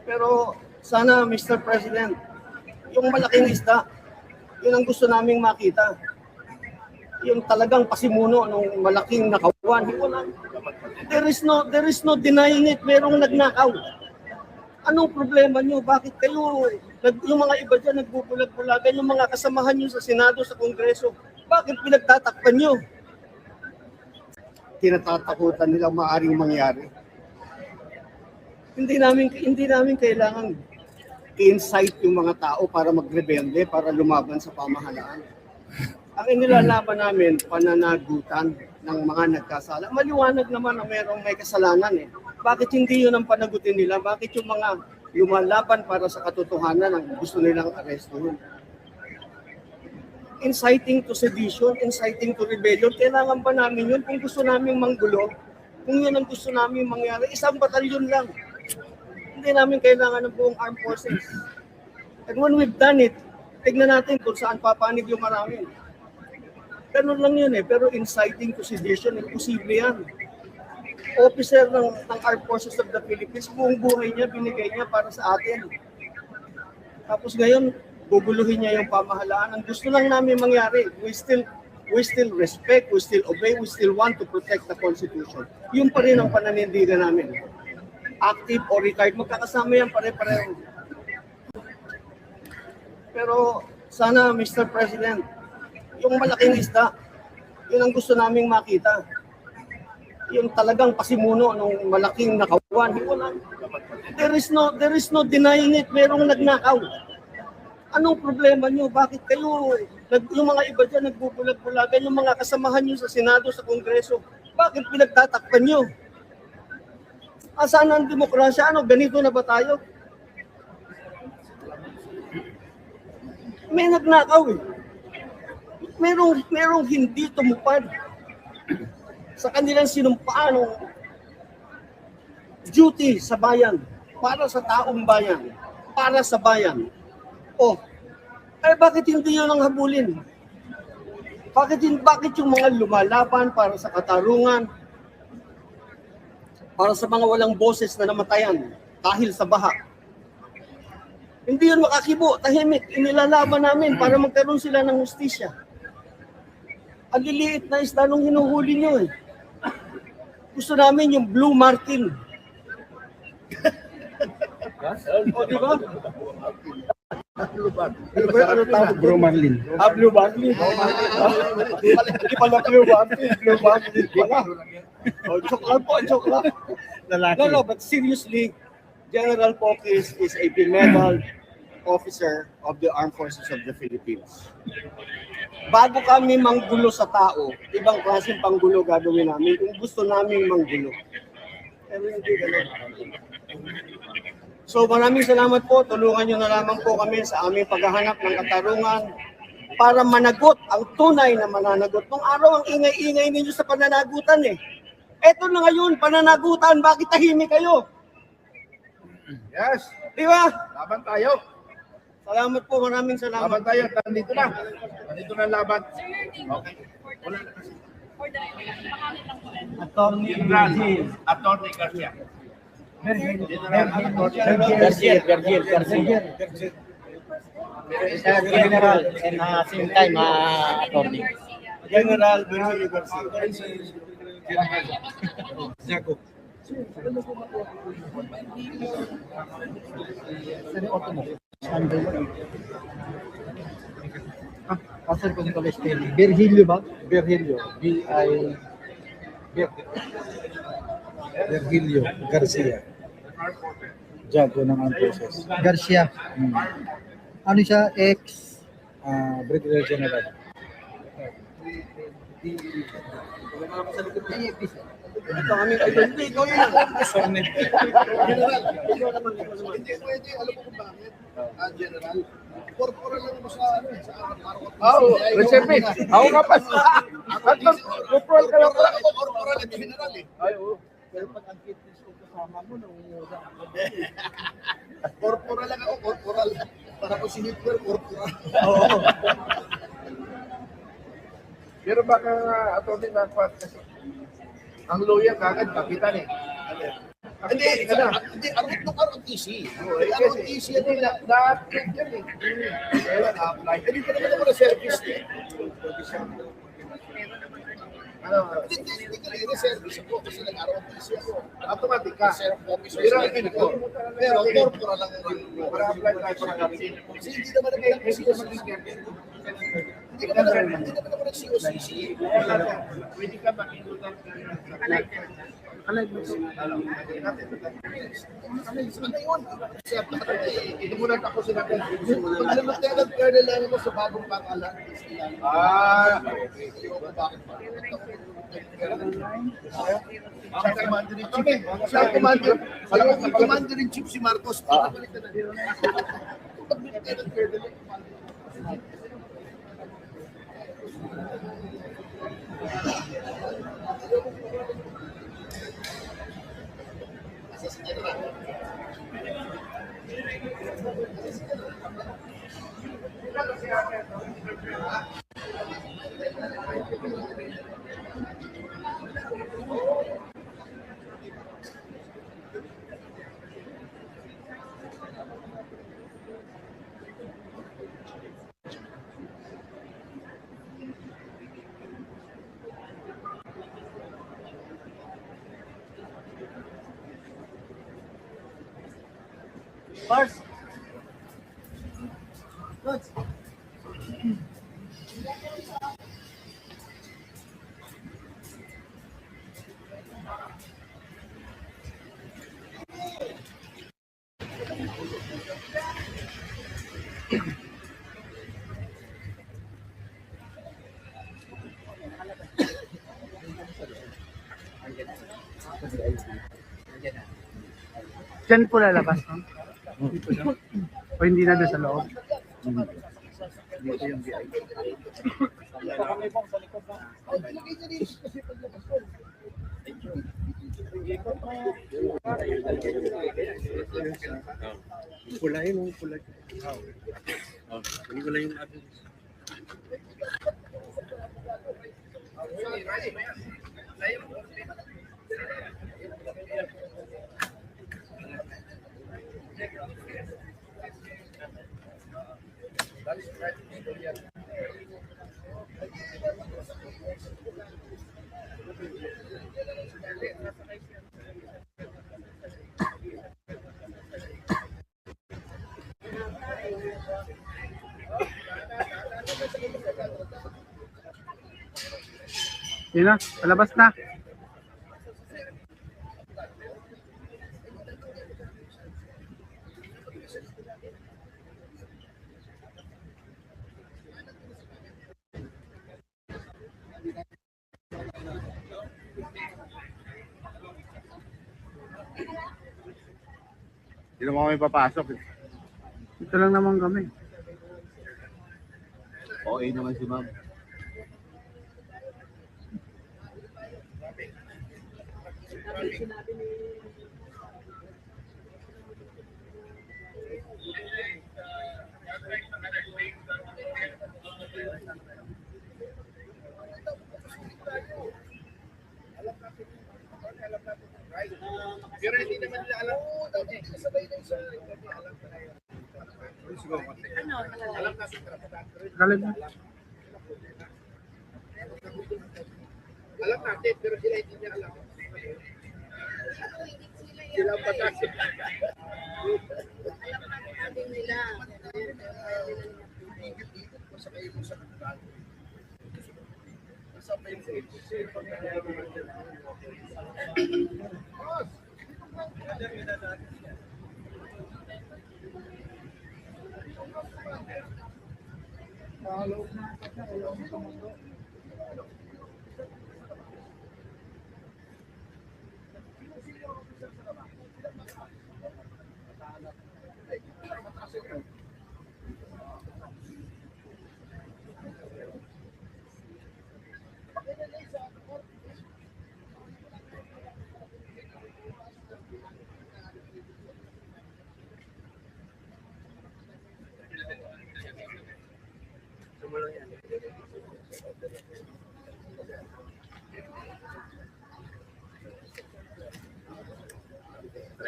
Pero sana, Mr. President, yung malaking isda, yun ang gusto naming makita. Yung talagang pasimuno ng malaking nakawan. There is no denying it. Merong nagnakaw. Anong problema nyo? Bakit kayo, yung mga iba dyan nagbubulag-bulagan, yung mga kasamahan nyo sa Senado, sa Kongreso, bakit pinagtatakpan nyo? Tinatatakutan nilang maaaring mangyari. Hindi namin kailangan i-incite yung mga tao para magrebelde, para lumaban sa pamahalaan. Ang inilalaban namin, pananagutan ng mga nagkasala. Maliwanag naman na merong may kasalanan eh. Bakit hindi yun ang panagutin nila? Bakit yung mga lumalaban para sa katotohanan ang gusto nilang arestuhin? Inciting to sedition, inciting to rebellion, kailangan ba namin yun? Kung gusto namin manggulo, kung yun ang gusto namin mangyari, isang batalyon lang. Hindi namin kailangan ng buong armed forces. And when we've done it, tignan natin kung saan papanig yung marami. Ganun lang yun eh, pero inciting to sedition, imposible yan. Officer ng Armed Forces of the Philippines, buong buhay niya, binigay niya para sa atin. Tapos ngayon, guguluhin niya yung pamahalaan. Ang gusto lang namin mangyari, we still respect, we still obey, we still want to protect the Constitution. Yun pa rin ang pananindigan namin. Active or retired, magkakasama yan pare-pareho. Pero sana, Mr. President, yung malaking isda, yun ang gusto naming makita. Yung talagang pasimuno ng malaking nakawan. There is no denying it. Merong nagnakaw. Anong problema nyo? Bakit kayo, yung mga iba dyan nagbubulag-bulagan, yung mga kasamahan nyo sa Senado, sa Kongreso, bakit pinagtatakpan nyo? Saan ang demokrasya? Ganito na ba tayo? May nagnakaw eh. Merong hindi tumupad sa kanilang sinumpaan ng duty sa bayan, para sa taong bayan, para sa bayan. Bakit hindi yun ang habulin? Bakit yung mga lumalaban para sa katarungan, para sa mga walang boses na namatayan dahil sa baha? Hindi yun makakibo, tahimik, inilalaban namin para magkaroon sila ng hustisya. Ang liliit na isda nung hinuhuli nyo eh. Gusto namin yung Blue Martin. Di ba? Ano tawag? Blue Marlin. Blue Marlin. Hindi pala Blue Martin. Blue Marlin pala. Joke lang po, joke lang. No, but seriously, General Pokis is a medal officer of the Armed Forces of the Philippines. Bago kami manggulo sa tao, ibang klaseng panggulo gagawin namin kung gusto namin manggulo. Pero hindi ganun. So maraming salamat po. Tulungan nyo na lamang po kami sa aming paghahanap ng katarungan para managot ang tunay na mananagot. Nung araw ang ingay-ingay ninyo sa pananagutan eh. Eto na ngayon, pananagutan. Bakit tahimik kayo? Yes. Di ba? Laban tayo. Salamat po, maraming salamat. Laban tayo. Nandito na. Nandito na laban. Okay. Attorney Garcia. General, and same time, attorney. General Virgilio Garcia. Jago. Pasal ko ni College Kelly. Virgilio ba? Virgilio. Virgilio Garcia. Jago ng Antosos. Garcia. Ano siya? Brigadier General. Ito aming idol. Ikaw yun. General. Hindi pwede. Alam mo kung bakit? General. Corporal lang mo sa Reserve. Ako ka pa. Corporal ka lang pala. Corporal at general eh. Ay, oo. Pero pag ang fitness ko kasama mo, nangungusa ako. Corporal lang ako. Corporal. Para ko si Hitler, corporal. Oo. Pero baka attorney na kasi ang lawyer kagad kapitan eh. Hindi, ROTC. ROTC, ano na, na-upgrade yan eh. Kaya na-apply. Hindi ka naman naman na-service eh. Hindi ka rin-service ako kasi nag-ROTC ako. Automatic ka. Pero corpora lang ang para-apply tayo sa kapatid. Kasi hindi naman naman hindi naman naman nag-COCC. Pwede ka makinutan ano yun? Ito muna ako sinabi. Alam mo tayo nag-kernel lang ako sa bagong pangalan. Bakit ba? Commander-in-Chief si Marcos. Pagkabalitan na. Pagbalik tayo nag-kernel lang. First. Good. Diyan po lalabas, no? Dito siya. O hindi na doon sa loob. Dito yung VIP. Pula yun, pula. Hindi ko lang yung atin. Yun na, palabas na. Hindi naman kami papasok eh. Ito lang naman kami. Okay naman si ma'am. Pero hindi naman nila alam. Oo, dapat sabay na isa. Alam na yun. Alam na sa Galing na. alam natin, pero sila hindi niya alam. Sila ang patas. Alam natin nila. Masakay mo sa kanila. Masakay mo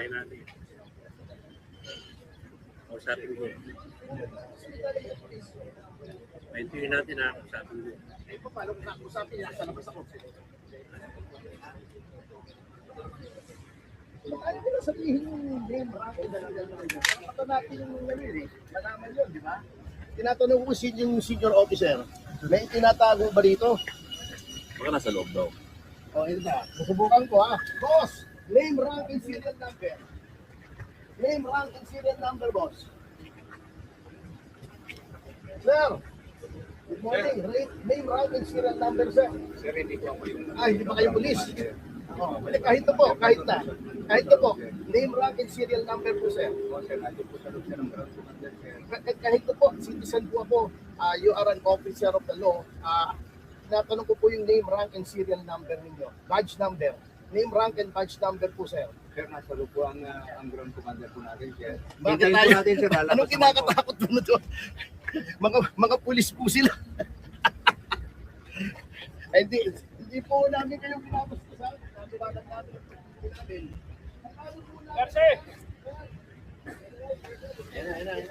Try natin. Kausapin ko. Maintindihan natin na kausapin ko. Eh, paano kung nakusapin niya sa labas ako? Ano ko na sabihin yung name, Rocky, ito natin yung ganun eh. Malaman yun, di ba? Tinatanong ko yung senior officer, may tinatago ba dito? Baka nasa loob daw. O, ito na. Susubukan ko ha. Boss, name, rank, and serial number. Name, rank, and serial number, boss. Sir, good morning. Name, rank, and serial number, sir. Sir, hindi ko ako yun. Hindi ba kayo pulis? Oh, kahit na po, kahit na. Kahit na po. Name, rank, and serial number po, sir. Kahit na po, citizen po ako. You are an officer of the law. Tinatanong ko po yung name, rank, and serial number ninyo. Badge number. Name, rank, and badge number po, sir. Sir, nasa loob po ang ground commander po natin, sir. Bakit Hintayin tayo? po natin, sir, lalabas Anong kinakatakot mo na doon? mga pulis po sila. Ay, hindi po namin kayo pinapasok sa akin. Nabiwanan namin. Garce! Ayan.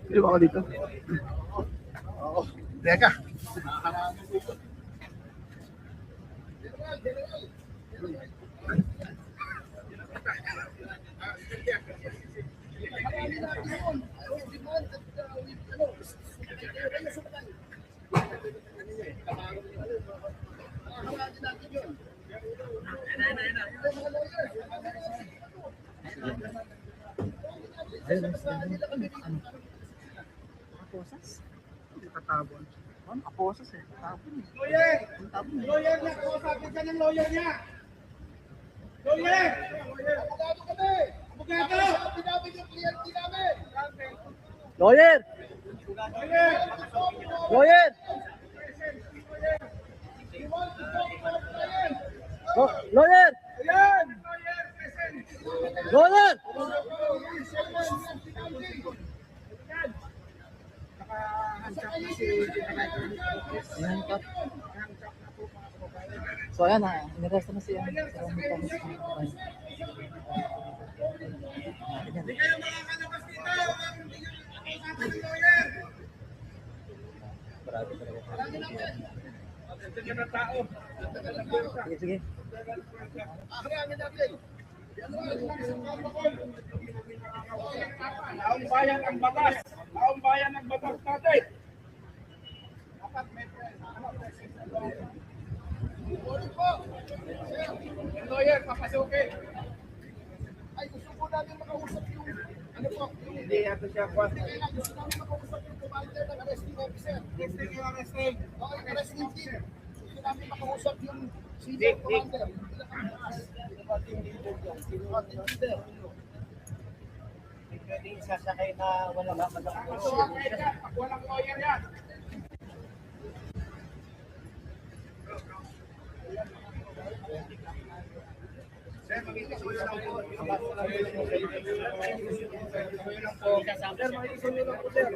Di ba ako dito? Oo. Teka. Kaposas? Hindi katabon. Ano? Kaposas eh. Katabon eh. Lawyer! Katabon eh. Lawyer niya! Kausapin ka ng lawyer niya! Lawyer! Abogado kami! Abogado! Pinapit yung kliyente namin! Lawyer! Lawyer! Lawyer! Lawyer! Ayan! Lawyer! So ayan na, niresto na siya. Hindi kayo makakalabas dito! Hindi kayo makakalabas ng lawyer! Ganda ng tao. Sige, sige. Akhirangin natin! Taong bayan ang batas. Taong bayan ang batas natin. Lawyer, papasukin. Ay, gusto po namin makausap yung ano po, yung Hindi yata siya kwan. kailangan gusto namin makausap yung commander ng arresting officer. Testing yung arresting. Okay, arresting team. Gusto namin makausap yung senior commander. Pwede sasakay na walang Papasukin yan. Pag walang lawyer yan. Sir, mag-isuyo lang po. Sir, mag-isuyo lang po, sir.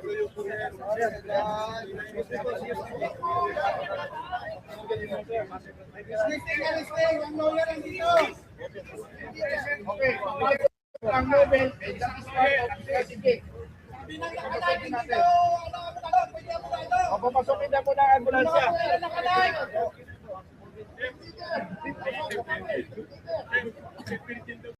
Listing, ang lawyer ang dito. Okay, ang Nobel, sige. O, papasukin na muna ang ambulansya.